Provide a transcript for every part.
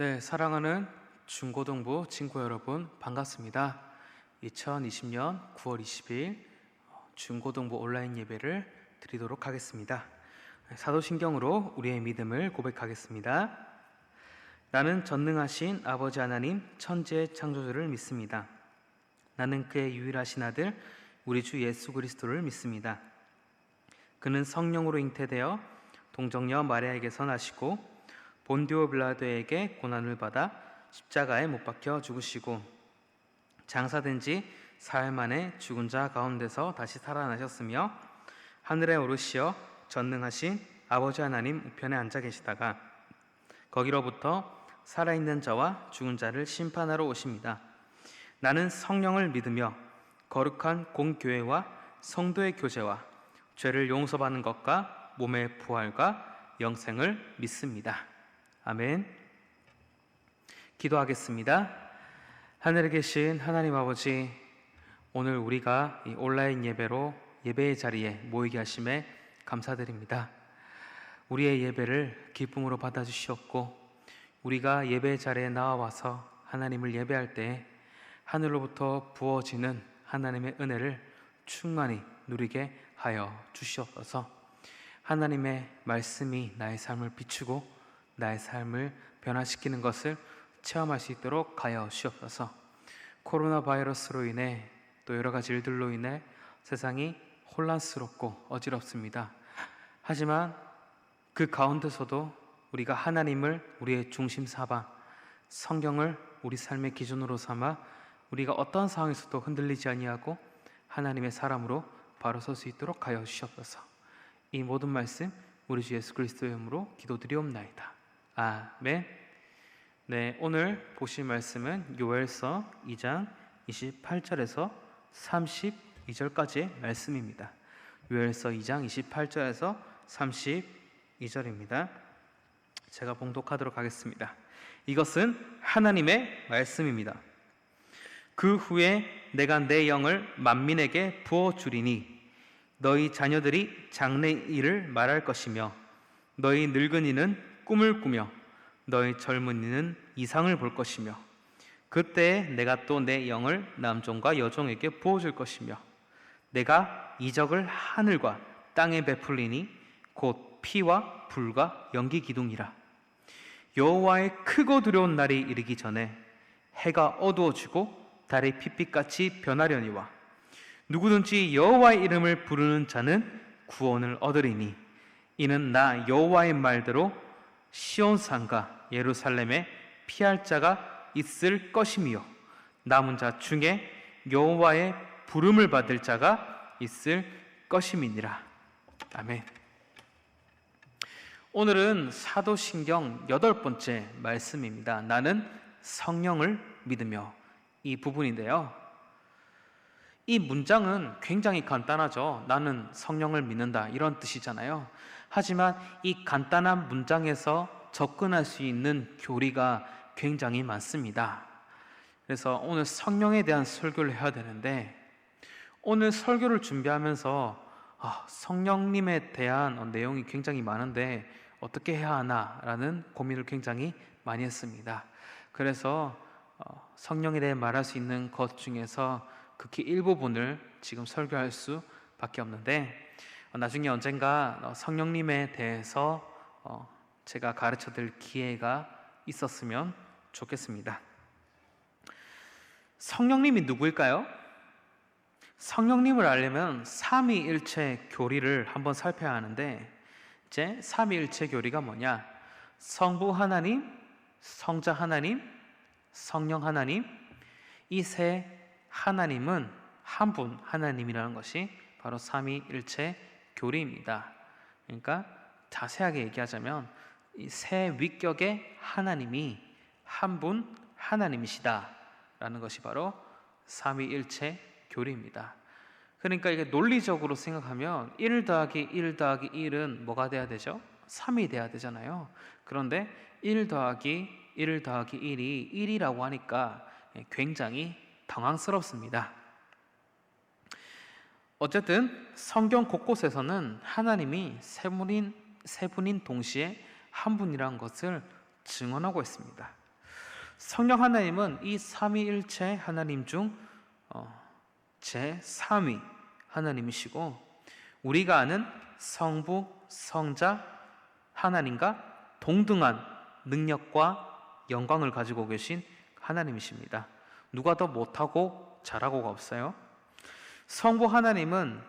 네, 사랑하는 중고등부 친구 여러분 반갑습니다. 2020년 9월 20일 중고등부 온라인 예배를 드리도록 하겠습니다. 사도신경으로 우리의 믿음을 고백하겠습니다. 나는 전능하신 아버지 하나님 천지의 창조주를 믿습니다. 나는 그의 유일하신 아들 우리 주 예수 그리스도를 믿습니다. 그는 성령으로 잉태되어 동정녀 마리아에게서 나시고 본디오 빌라도에게 고난을 받아 십자가에 못 박혀 죽으시고 장사된 지 사흘 만에 죽은 자 가운데서 다시 살아나셨으며 하늘에 오르시어 전능하신 아버지 하나님 우편에 앉아 계시다가 거기로부터 살아있는 자와 죽은 자를 심판하러 오십니다. 나는 성령을 믿으며 거룩한 공교회와 성도의 교제와 죄를 용서받는 것과 몸의 부활과 영생을 믿습니다. 아멘. 기도하겠습니다. 하늘에 계신 하나님 아버지, 오늘 우리가 이 온라인 예배로 예배의 자리에 모이게 하심에 감사드립니다. 우리의 예배를 기쁨으로 받아주시옵고 우리가 예배의 자리에 나와서 하나님을 예배할 때 하늘로부터 부어지는 하나님의 은혜를 충만히 누리게 하여 주시옵소서. 하나님의 말씀이 나의 삶을 비추고 나의 삶을 변화시키는 것을 체험할 수 있도록 하여 주옵소서. 코로나 바이러스로 인해 또 여러 가지 일들로 인해 세상이 혼란스럽고 어지럽습니다. 하지만 그 가운데서도 우리가 하나님을 우리의 중심 삼아 성경을 우리 삶의 기준으로 삼아 우리가 어떤 상황에서도 흔들리지 아니하고 하나님의 사람으로 바로 설 수 있도록 하여 주옵소서. 이 모든 말씀 우리 주 예수 그리스도의 이름으로 기도드리옵나이다. 아멘. 네, 오늘 보실 말씀은 요엘서 2장 28절에서 32절까지의 말씀입니다. 요엘서 2장 28절에서 32절입니다. 제가 봉독하도록 하겠습니다. 이것은 하나님의 말씀입니다. 그 후에 내가 내 영을 만민에게 부어주리니 너희 자녀들이 장래일을 말할 것이며 너희 늙은이는 꿈을 꾸며 너희 젊은이는 이상을 볼 것이며 그때에 내가 또 내 영을 남종과 여종에게 부어줄 것이며 내가 이적을 하늘과 땅에 베풀리니 곧 피와 불과 연기 기둥이라. 여호와의 크고 두려운 날이 이르기 전에 해가 어두워지고 달이 핏빛같이 변하려니와 누구든지 여호와의 이름을 부르는 자는 구원을 얻으리니 이는 나 여호와의 말대로 시온산과 예루살렘에 피할 자가 있을 것이며 남은 자 중에 여호와의 부름을 받을 자가 있을 것임이니라. 아멘. 오늘은 사도신경 8번째 말씀입니다. 나는 성령을 믿으며, 이 부분인데요, 이 문장은 굉장히 간단하죠. 나는 성령을 믿는다, 이런 뜻이잖아요. 하지만 이 간단한 문장에서 접근할 수 있는 교리가 굉장히 많습니다. 그래서 오늘 성령에 대한 설교를 해야 되는데, 오늘 설교를 준비하면서 성령님에 대한 내용이 굉장히 많은데 어떻게 해야 하나라는 고민을 굉장히 많이 했습니다. 그래서 성령에 대해 말할 수 있는 것 중에서 극히 일부분을 지금 설교할 수밖에 없는데, 나중에 언젠가 성령님에 대해서 제가 가르쳐 드릴 기회가 있었으면 좋겠습니다. 성령님이 누구일까요? 성령님을 알려면 삼위일체 교리를 한번 살펴야 하는데, 이제 삼위일체 교리가 뭐냐? 성부 하나님, 성자 하나님, 성령 하나님, 이 세 하나님은 한 분 하나님이라는 것이 바로 삼위일체 교리입니다. 그러니까 자세하게 얘기하자면 이 세 위격의 하나님이 한 분 하나님이시다 라는 것이 바로 삼위일체 교리입니다. 그러니까 이게 논리적으로 생각하면 1 더하기 1 더하기 1은 뭐가 돼야 되죠? 3이 돼야 되잖아요. 그런데 1 더하기 1 더하기 1이 1이라고 하니까 굉장히 당황스럽습니다. 어쨌든 성경 곳곳에서는 하나님이 세 분인 동시에 한 분이라는 것을 증언하고 있습니다. 성령 하나님은 이 삼위일체 하나님 중 제3위 하나님이시고, 우리가 아는 성부, 성자 하나님과 동등한 능력과 영광을 가지고 계신 하나님이십니다. 누가 더 못하고 잘하고가 없어요. 성부 하나님은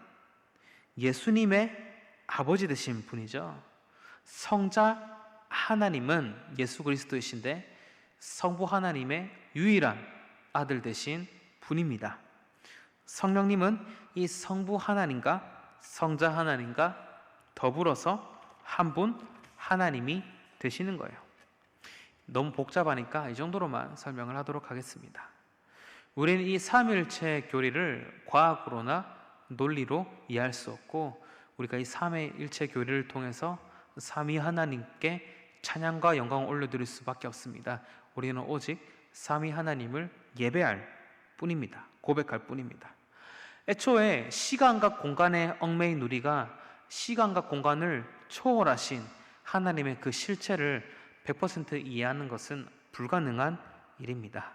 예수님의 아버지 되신 분이죠. 성자 하나님은 예수 그리스도이신데 성부 하나님의 유일한 아들 되신 분입니다. 성령님은 이 성부 하나님과 성자 하나님과 더불어서 한 분 하나님이 되시는 거예요. 너무 복잡하니까 이 정도로만 설명을 하도록 하겠습니다. 우리는 이 삼위일체 교리를 과학으로나 논리로 이해할 수 없고, 우리가 이 삼위일체 교리를 통해서 삼위 하나님께 찬양과 영광을 올려드릴 수밖에 없습니다. 우리는 오직 삼위 하나님을 예배할 뿐입니다. 고백할 뿐입니다. 애초에 시간과 공간의 얽매인 우리가 시간과 공간을 초월하신 하나님의 그 실체를 100% 이해하는 것은 불가능한 일입니다.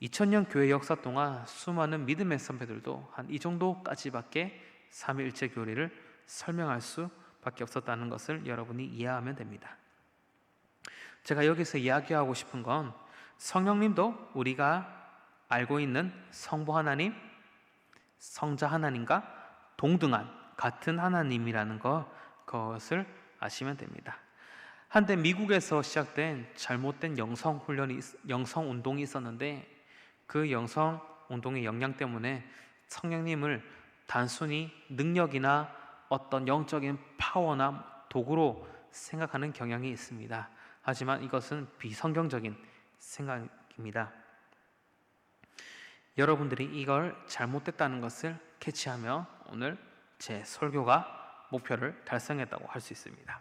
2000년 교회 역사 동안 수많은 믿음의 선배들도 한 이 정도까지밖에 삼위일체 교리를 설명할 수밖에 없었다는 것을 여러분이 이해하면 됩니다. 제가 여기서 이야기하고 싶은 건 성령님도 우리가 알고 있는 성부 하나님, 성자 하나님과 동등한 같은 하나님이라는 그것을 아시면 됩니다. 한때 미국에서 시작된 잘못된 영성 운동이 있었는데, 그 영성 운동의 영향 때문에 성령님을 단순히 능력이나 어떤 영적인 파워나 도구로 생각하는 경향이 있습니다. 하지만 이것은 비성경적인 생각입니다. 여러분들이 이걸 잘못됐다는 것을 캐치하며 오늘 제 설교가 목표를 달성했다고 할 수 있습니다.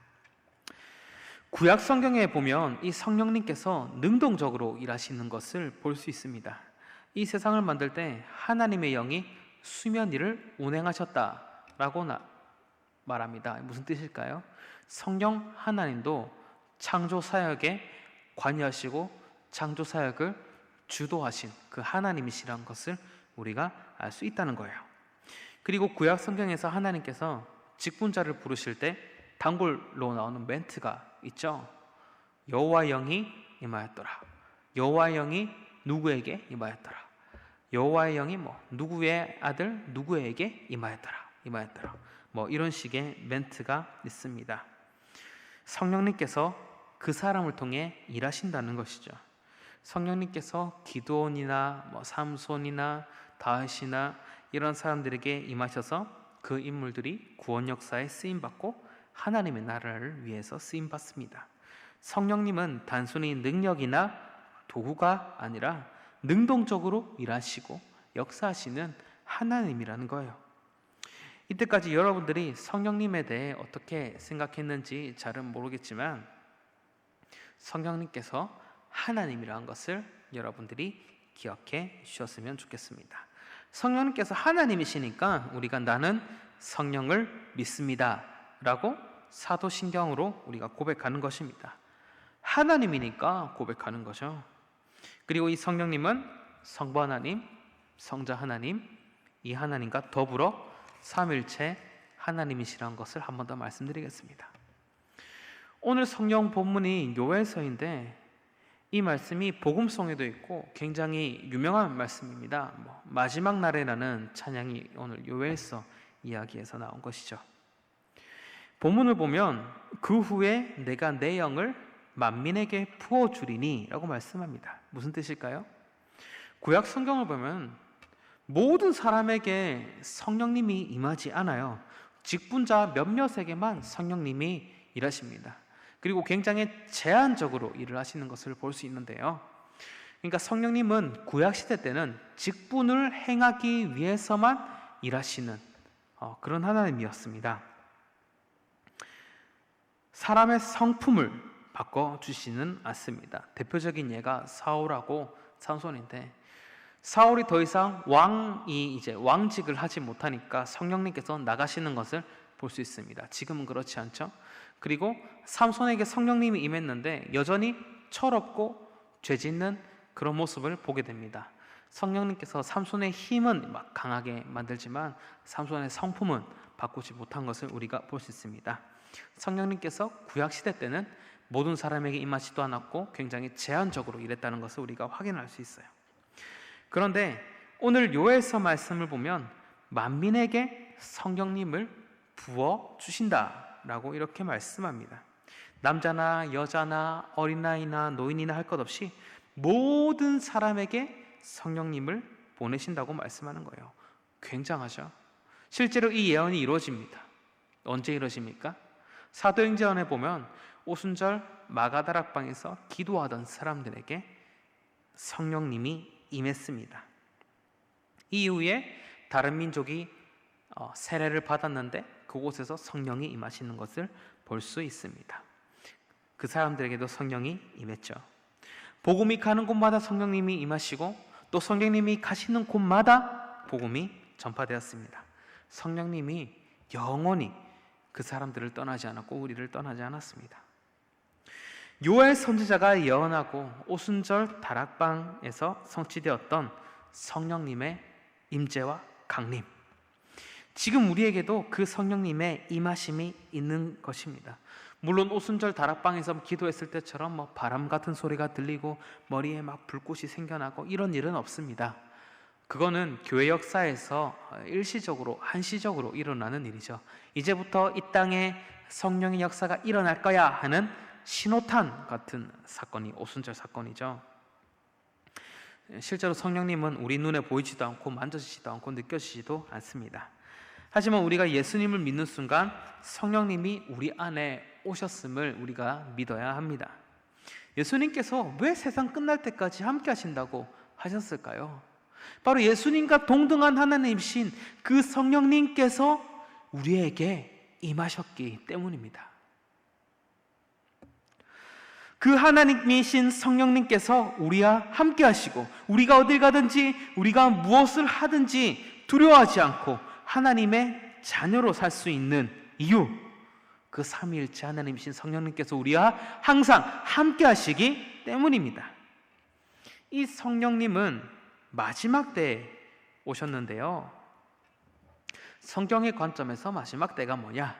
구약 성경에 보면 이 성령님께서 능동적으로 일하시는 것을 볼 수 있습니다. 이 세상을 만들 때 하나님의 영이 수면 위를 운행하셨다라고 말합니다. 무슨 뜻일까요? 성령 하나님도 창조 사역에 관여하시고 창조 사역을 주도하신 그 하나님이시라는 것을 우리가 알 수 있다는 거예요. 그리고 구약 성경에서 하나님께서 직분자를 부르실 때 단골로 나오는 멘트가 있죠. 여호와 영이 임하였더라. 여호와 영이 누구에게 임하였더라. 여호와의 영이 누구의 아들 누구에게 임하였더라. 이런 식의 멘트가 있습니다. 성령님께서 그 사람을 통해 일하신다는 것이죠. 성령님께서 기드온이나 삼손이나 다윗이나 이런 사람들에게 임하셔서 그 인물들이 구원 역사에 쓰임 받고 하나님의 나라를 위해서 쓰임 받습니다. 성령님은 단순히 능력이나 도구가 아니라 능동적으로 일하시고 역사하시는 하나님이라는 거예요. 이때까지 여러분들이 성령님에 대해 어떻게 생각했는지 잘은 모르겠지만 성령님께서 하나님이라는 것을 여러분들이 기억해 주셨으면 좋겠습니다. 성령님께서 하나님이시니까 우리가 나는 성령을 믿습니다 라고 사도신경으로 우리가 고백하는 것입니다. 하나님이니까 고백하는 거죠. 그리고 이 성령님은 성부 하나님, 성자 하나님, 이 하나님과 더불어 삼일체 하나님이시라는 것을 한 번 더 말씀드리겠습니다. 오늘 성경 본문이 요엘서인데 이 말씀이 복음성에도 있고 굉장히 유명한 말씀입니다. 마지막 날에라는 찬양이 오늘 요엘서 이야기에서 나온 것이죠. 본문을 보면 그 후에 내가 내 영을 만민에게 부어주리니 라고 말씀합니다. 무슨 뜻일까요? 구약 성경을 보면 모든 사람에게 성령님이 임하지 않아요. 직분자 몇몇에게만 성령님이 일하십니다. 그리고 굉장히 제한적으로 일을 하시는 것을 볼 수 있는데요. 그러니까 성령님은 구약시대 때는 직분을 행하기 위해서만 일하시는 그런 하나님이었습니다. 사람의 성품을 바꿔주시는 않습니다. 대표적인 예가 사울하고 삼손인데, 사울이 더 이상 왕직을 하지 못하니까 성령님께서 나가시는 것을 볼 수 있습니다. 지금은 그렇지 않죠? 그리고 삼손에게 성령님이 임했는데 여전히 철없고 죄짓는 그런 모습을 보게 됩니다. 성령님께서 삼손의 힘은 막 강하게 만들지만 삼손의 성품은 바꾸지 못한 것을 우리가 볼 수 있습니다. 성령님께서 구약시대 때는 모든 사람에게 임하지도 않았고 굉장히 제한적으로 일했다는 것을 우리가 확인할 수 있어요. 그런데 오늘 요엘서 말씀을 보면 만민에게 성령님을 부어주신다라고 이렇게 말씀합니다. 남자나 여자나 어린아이나 노인이나 할 것 없이 모든 사람에게 성령님을 보내신다고 말씀하는 거예요. 굉장하죠? 실제로 이 예언이 이루어집니다. 언제 이루어집니까? 사도행전에 보면 오순절 마가다락방에서 기도하던 사람들에게 성령님이 임했습니다. 이후에 다른 민족이 세례를 받았는데 그곳에서 성령이 임하시는 것을 볼 수 있습니다. 그 사람들에게도 성령이 임했죠. 복음이 가는 곳마다 성령님이 임하시고 또 성령님이 가시는 곳마다 복음이 전파되었습니다. 성령님이 영원히 그 사람들을 떠나지 않았고 우리를 떠나지 않았습니다. 요엘 선지자가 예언하고 오순절 다락방에서 성취되었던 성령님의 임재와 강림, 지금 우리에게도 그 성령님의 임하심이 있는 것입니다. 물론 오순절 다락방에서 기도했을 때처럼 바람 같은 소리가 들리고 머리에 막 불꽃이 생겨나고 이런 일은 없습니다. 그거는 교회 역사에서 일시적으로 한시적으로 일어나는 일이죠. 이제부터 이 땅에 성령의 역사가 일어날 거야 하는 신호탄 같은 사건이 오순절 사건이죠. 실제로 성령님은 우리 눈에 보이지도 않고 만져지지도 않고 느껴지지도 않습니다. 하지만 우리가 예수님을 믿는 순간 성령님이 우리 안에 오셨음을 우리가 믿어야 합니다. 예수님께서 왜 세상 끝날 때까지 함께 하신다고 하셨을까요? 바로 예수님과 동등한 하나님이신 그 성령님께서 우리에게 임하셨기 때문입니다. 그 하나님이신 성령님께서 우리와 함께 하시고 우리가 어딜 가든지 우리가 무엇을 하든지 두려워하지 않고 하나님의 자녀로 살 수 있는 이유, 그 삼위일체 하나님이신 성령님께서 우리와 항상 함께 하시기 때문입니다. 이 성령님은 마지막 때에 오셨는데요, 성경의 관점에서 마지막 때가 뭐냐?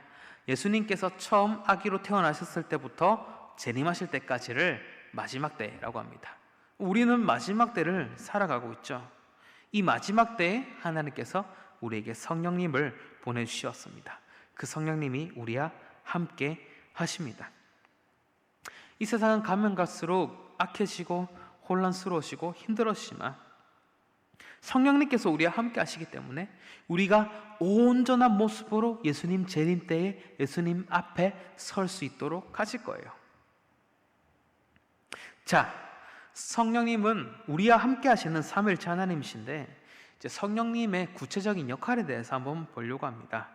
예수님께서 처음 아기로 태어나셨을 때부터 재림하실 때까지를 마지막 때라고 합니다. 우리는 마지막 때를 살아가고 있죠. 이 마지막 때에 하나님께서 우리에게 성령님을 보내주셨습니다. 그 성령님이 우리와 함께 하십니다. 이 세상은 가면 갈수록 악해지고 혼란스러워지고 힘들어지지만 성령님께서 우리와 함께 하시기 때문에 우리가 온전한 모습으로 예수님 재림 때에 예수님 앞에 설 수 있도록 하실 거예요. 자, 성령님은 우리와 함께 하시는 삼위일체 하나님이신데 이제 성령님의 구체적인 역할에 대해서 한번 보려고 합니다.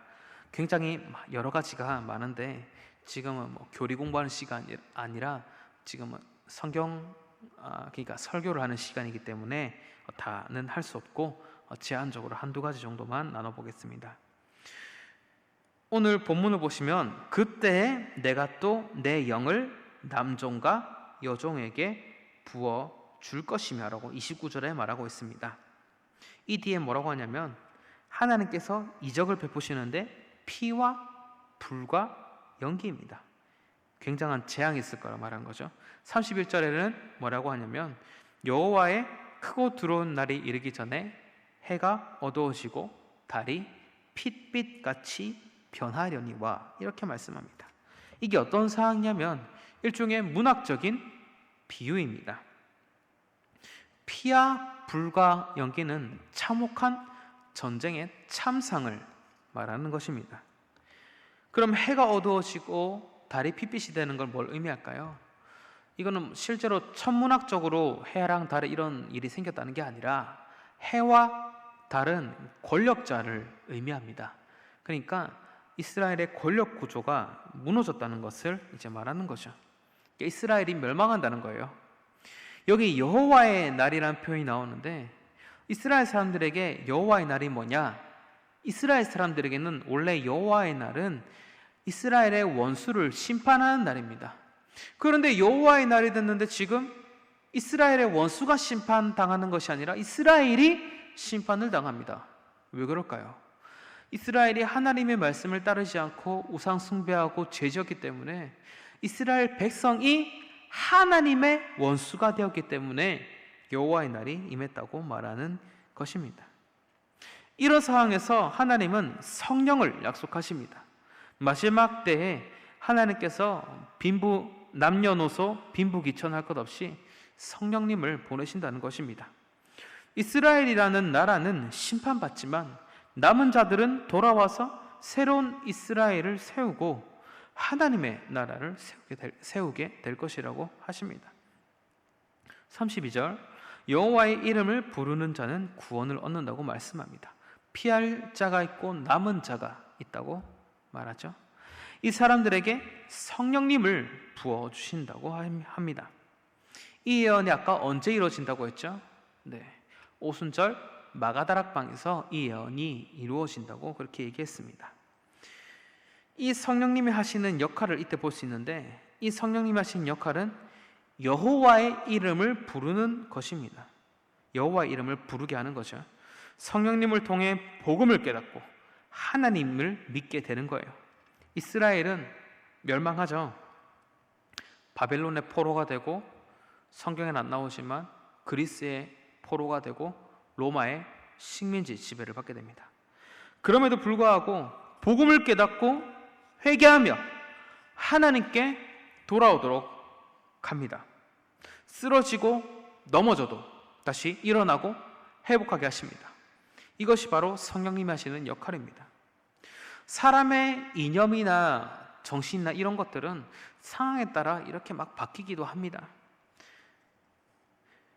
굉장히 여러 가지가 많은데 지금은 교리 공부하는 시간이 아니라 지금은 성경 그러니까 설교를 하는 시간이기 때문에 다는 할 수 없고 제한적으로 한두 가지 정도만 나눠보겠습니다. 오늘 본문을 보시면 그때 내가 또 내 영을 남종과 여종에게 부어 줄 것이며 라고 29절에 말하고 있습니다. 이 뒤에 뭐라고 하냐면 하나님께서 이적을 베푸시는데 피와 불과 연기입니다. 굉장한 재앙이 있을 거라 말한 거죠. 31절에는 뭐라고 하냐면 여호와의 크고 두려운 날이 이르기 전에 해가 어두워지고 달이 핏빛같이 변하려니와 이렇게 말씀합니다. 이게 어떤 상황이냐면 일종의 문학적인 비유입니다. 피와 불과 연기는 참혹한 전쟁의 참상을 말하는 것입니다. 그럼 해가 어두워지고 달이 핏빛이 되는 걸 뭘 의미할까요? 이거는 실제로 천문학적으로 해랑 달에 이런 일이 생겼다는 게 아니라 해와 달은 권력자를 의미합니다. 그러니까 이스라엘의 권력 구조가 무너졌다는 것을 이제 말하는 거죠. 이스라엘이 멸망한다는 거예요. 여기 여호와의 날이라는 표현이 나오는데 이스라엘 사람들에게 여호와의 날이 뭐냐? 이스라엘 사람들에게는 원래 여호와의 날은 이스라엘의 원수를 심판하는 날입니다. 그런데 여호와의 날이 됐는데 지금 이스라엘의 원수가 심판당하는 것이 아니라 이스라엘이 심판을 당합니다. 왜 그럴까요? 이스라엘이 하나님의 말씀을 따르지 않고 우상 숭배하고 죄졌기 때문에 이스라엘 백성이 하나님의 원수가 되었기 때문에 여호와의 날이 임했다고 말하는 것입니다. 이런 상황에서 하나님은 성령을 약속하십니다. 마지막 때에 하나님께서 남녀노소 빈부귀천할 것 없이 성령님을 보내신다는 것입니다. 이스라엘이라는 나라는 심판받지만 남은 자들은 돌아와서 새로운 이스라엘을 세우고 하나님의 나라를 세우게 될 것이라고 하십니다. 32절, 여호와의 이름을 부르는 자는 구원을 얻는다고 말씀합니다. 피할 자가 있고 남은 자가 있다고 말하죠. 이 사람들에게 성령님을 부어주신다고 합니다. 이 예언이 아까 언제 이루어진다고 했죠? 네, 오순절 마가다락방에서 이 예언이 이루어진다고 그렇게 얘기했습니다. 이 성령님이 하시는 역할을 이때 볼 수 있는데, 이 성령님이 하시는 역할은 여호와의 이름을 부르는 것입니다. 여호와의 이름을 부르게 하는 거죠. 성령님을 통해 복음을 깨닫고 하나님을 믿게 되는 거예요. 이스라엘은 멸망하죠. 바벨론의 포로가 되고, 성경에는 안 나오지만 그리스의 포로가 되고 로마의 식민지 지배를 받게 됩니다. 그럼에도 불구하고 복음을 깨닫고 회개하며 하나님께 돌아오도록 합니다. 쓰러지고 넘어져도 다시 일어나고 회복하게 하십니다. 이것이 바로 성령님이 하시는 역할입니다. 사람의 이념이나 정신이나 이런 것들은 상황에 따라 이렇게 막 바뀌기도 합니다.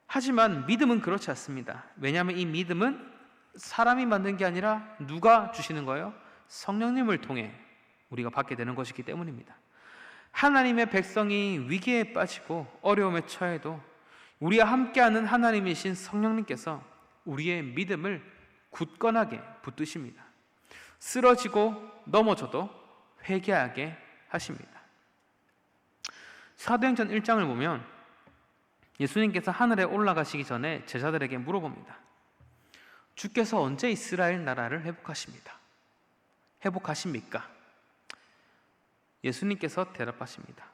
하지만 믿음은 그렇지 않습니다. 왜냐하면 이 믿음은 사람이 만든 게 아니라 누가 주시는 거예요? 성령님을 통해 우리가 받게 되는 것이기 때문입니다. 하나님의 백성이 위기에 빠지고 어려움에 처해도 우리와 함께하는 하나님이신 성령님께서 우리의 믿음을 굳건하게 붙드십니다. 쓰러지고 넘어져도 회개하게 하십니다. 사도행전 1장을 보면 예수님께서 하늘에 올라가시기 전에 제자들에게 물어봅니다. 주께서 언제 이스라엘 나라를 회복하십니까? 예수님께서 대답하십니다.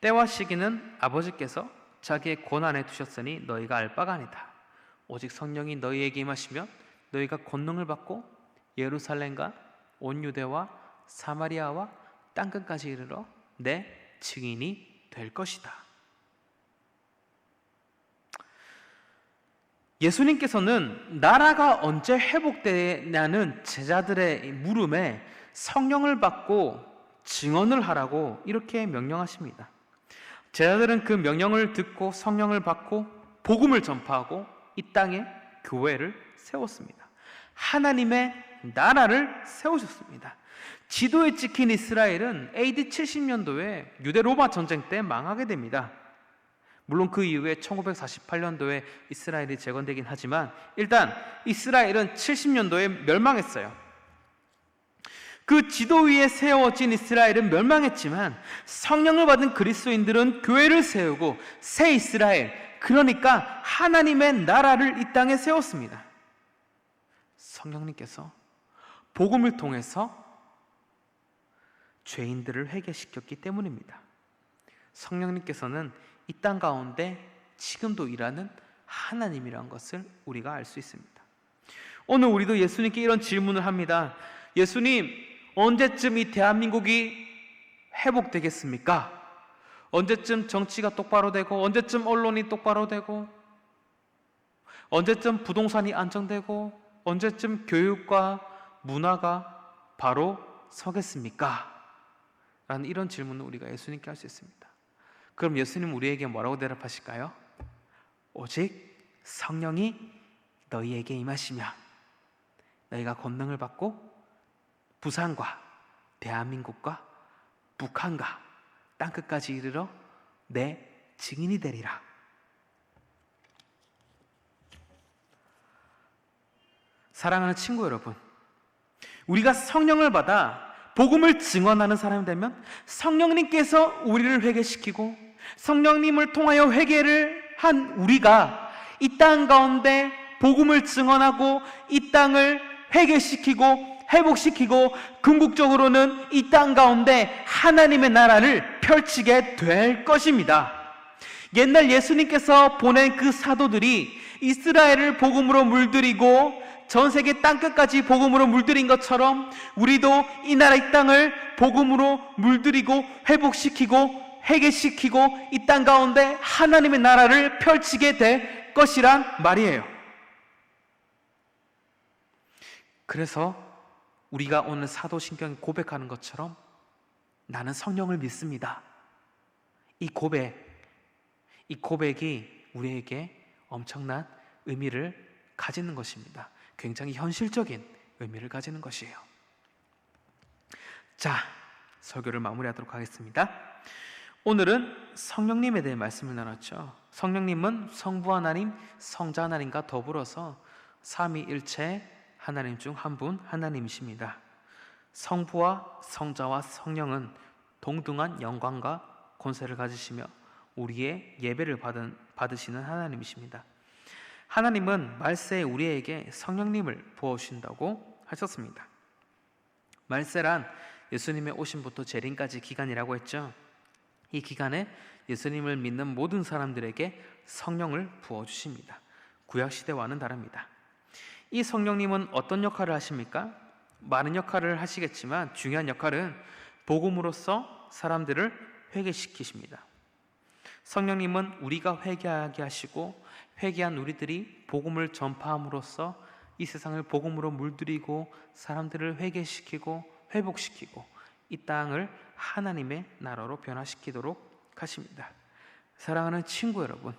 때와 시기는 아버지께서 자기의 권한에 두셨으니 너희가 알 바가 아니다. 오직 성령이 너희에게 임하시면 너희가 권능을 받고 예루살렘과 온 유대와 사마리아와 땅끝까지 이르러 내 증인이 될 것이다. 예수님께서는 나라가 언제 회복되냐는 제자들의 물음에 성령을 받고 증언을 하라고 이렇게 명령하십니다. 제자들은 그 명령을 듣고 성령을 받고 복음을 전파하고 이 땅에 교회를 세웠습니다. 하나님의 나라를 세우셨습니다. 지도에 찍힌 이스라엘은 AD 70년도에 유대 로마 전쟁 때 망하게 됩니다. 물론 그 이후에 1948년도에 이스라엘이 재건되긴 하지만 일단 이스라엘은 70년도에 멸망했어요. 그 지도 위에 세워진 이스라엘은 멸망했지만 성령을 받은 그리스도인들은 교회를 세우고 새 이스라엘, 그러니까 하나님의 나라를 이 땅에 세웠습니다. 성령님께서 복음을 통해서 죄인들을 회개시켰기 때문입니다. 성령님께서는 이 땅 가운데 지금도 일하는 하나님이라는 것을 우리가 알 수 있습니다. 오늘 우리도 예수님께 이런 질문을 합니다. 예수님, 언제쯤 이 대한민국이 회복되겠습니까? 언제쯤 정치가 똑바로 되고, 언제쯤 언론이 똑바로 되고, 언제쯤 부동산이 안정되고, 언제쯤 교육과 문화가 바로 서겠습니까? 라는 이런 질문을 우리가 예수님께 할 수 있습니다. 그럼 예수님 우리에게 뭐라고 대답하실까요? 오직 성령이 너희에게 임하시면 너희가 권능을 받고 부산과 대한민국과 북한과 땅끝까지 이르러 내 증인이 되리라. 사랑하는 친구 여러분, 우리가 성령을 받아 복음을 증언하는 사람이 되면 성령님께서 우리를 회개시키고 성령님을 통하여 회개를 한 우리가 이 땅 가운데 복음을 증언하고 이 땅을 회개시키고 회복시키고 궁극적으로는 이 땅 가운데 하나님의 나라를 펼치게 될 것입니다. 옛날 예수님께서 보낸 그 사도들이 이스라엘을 복음으로 물들이고 전 세계 땅끝까지 복음으로 물들인 것처럼 우리도 이 나라 이 땅을 복음으로 물들이고 회복시키고 회개시키고 이 땅 가운데 하나님의 나라를 펼치게 될 것이란 말이에요. 그래서 우리가 오늘 사도신경에 고백하는 것처럼 나는 성령을 믿습니다. 이 고백이 우리에게 엄청난 의미를 가지는 것입니다. 굉장히 현실적인 의미를 가지는 것이에요. 자, 설교를 마무리하도록 하겠습니다. 오늘은 성령님에 대해 말씀을 나눴죠. 성령님은 성부 하나님, 성자 하나님과 더불어서 삼위일체 하나님 중 한 분 하나님이십니다. 성부와 성자와 성령은 동등한 영광과 권세를 가지시며 우리의 예배를 받으시는 하나님이십니다. 하나님은 말세에 우리에게 성령님을 부어주신다고 하셨습니다. 말세란 예수님의 오심부터 재림까지 기간이라고 했죠. 이 기간에 예수님을 믿는 모든 사람들에게 성령을 부어주십니다. 구약시대와는 다릅니다. 이 성령님은 어떤 역할을 하십니까? 많은 역할을 하시겠지만 중요한 역할은 복음으로써 사람들을 회개시키십니다. 성령님은 우리가 회개하게 하시고 회개한 우리들이 복음을 전파함으로써 이 세상을 복음으로 물들이고 사람들을 회개시키고 회복시키고 이 땅을 하나님의 나라로 변화시키도록 하십니다. 사랑하는 친구 여러분,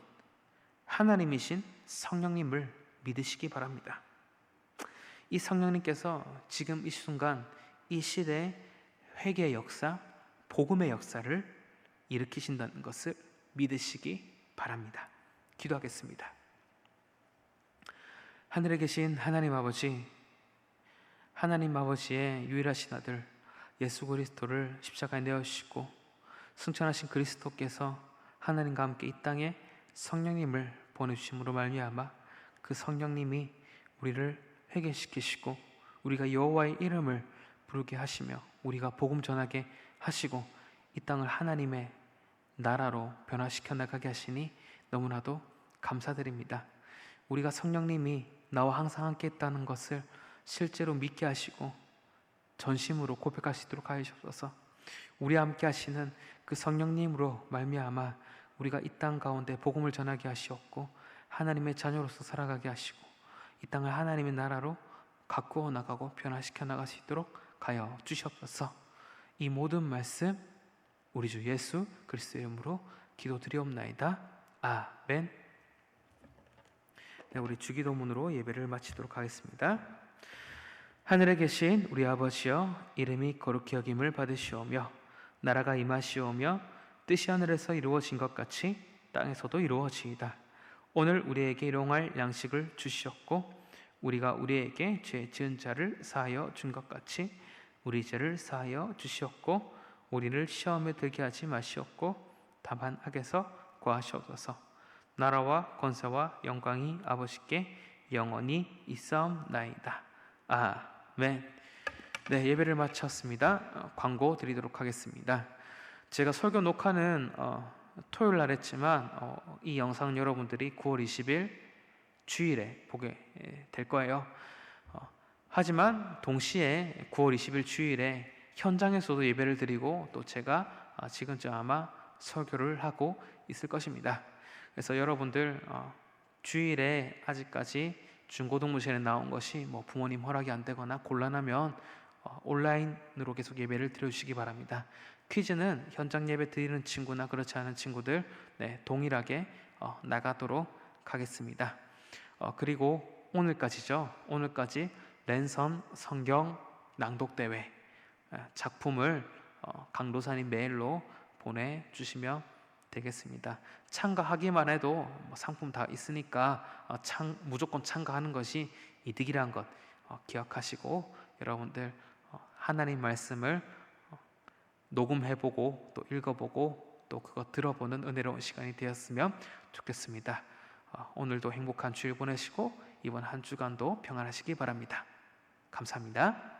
하나님이신 성령님을 믿으시기 바랍니다. 이 성령님께서 지금 이 순간 이 시대의 회개의 역사, 복음의 역사를 일으키신다는 것을 믿으시기 바랍니다. 기도하겠습니다. 하늘에 계신 하나님 아버지, 하나님 아버지의 유일하신 아들 예수 그리스도를 십자가에 내어주시고 승천하신 그리스도께서 하나님과 함께 이 땅에 성령님을 보내주심으로 말미암아 그 성령님이 우리를 회개시키시고 우리가 여호와의 이름을 부르게 하시며 우리가 복음 전하게 하시고 이 땅을 하나님의 나라로 변화시켜 나가게 하시니 너무나도 감사드립니다. 우리가 성령님이 나와 항상 함께 있다는 것을 실제로 믿게 하시고 전심으로 고백할 수 있도록 하여 주옵소서. 우리와 함께 하시는 그 성령님으로 말미암아 우리가 이 땅 가운데 복음을 전하게 하시옵고 하나님의 자녀로서 살아가게 하시고 이 땅을 하나님의 나라로 가꾸어 나가고 변화시켜 나갈 수 있도록 하여 주시옵소서. 이 모든 말씀 우리 주 예수 그리스도의 이름으로 기도드리옵나이다. 아멘. 네, 우리 주기도문으로 예배를 마치도록 하겠습니다. 하늘에 계신 우리 아버지여, 이름이 거룩히 여김을 받으시오며 나라가 임하시오며 뜻이 하늘에서 이루어진 것 같이 땅에서도 이루어지이다. 오늘 우리에게 일용할 양식을 주시옵고 우리가 우리에게 죄 지은 자를 사하여 준 것 같이 우리 죄를 사하여 주시옵고 우리를 시험에 들게 하지 마시옵고 다만 악에서 구하시옵소서. 나라와 권세와 영광이 아버지께 영원히 있사옵나이다. 아멘. 네, 예배를 마쳤습니다. 광고 드리도록 하겠습니다. 제가 설교 녹화는 토요일 날 했지만 이 영상 여러분들이 9월 20일 주일에 보게 될 거예요. 하지만 동시에 9월 20일 주일에 현장에서도 예배를 드리고 또 제가 지금쯤 아마 설교를 하고 있을 것입니다. 그래서 여러분들 주일에 아직까지 중고등부실에 나온 것이 뭐 부모님 허락이 안 되거나 곤란하면 온라인으로 계속 예배를 드려주시기 바랍니다. 퀴즈는 현장 예배 드리는 친구나 그렇지 않은 친구들 동일하게 나가도록 하겠습니다. 그리고 오늘까지죠. 오늘까지 랜선 성경 낭독대회 작품을 강도사님 메일로 보내주시면 되겠습니다. 참가하기만 해도 상품 다 있으니까 무조건 참가하는 것이 이득이라는 것 기억하시고 여러분들 하나님 말씀을 녹음해보고 또 읽어보고 또 그것 들어보는 은혜로운 시간이 되었으면 좋겠습니다. 오늘도 행복한 주일 보내시고 이번 한 주간도 평안하시기 바랍니다. 감사합니다.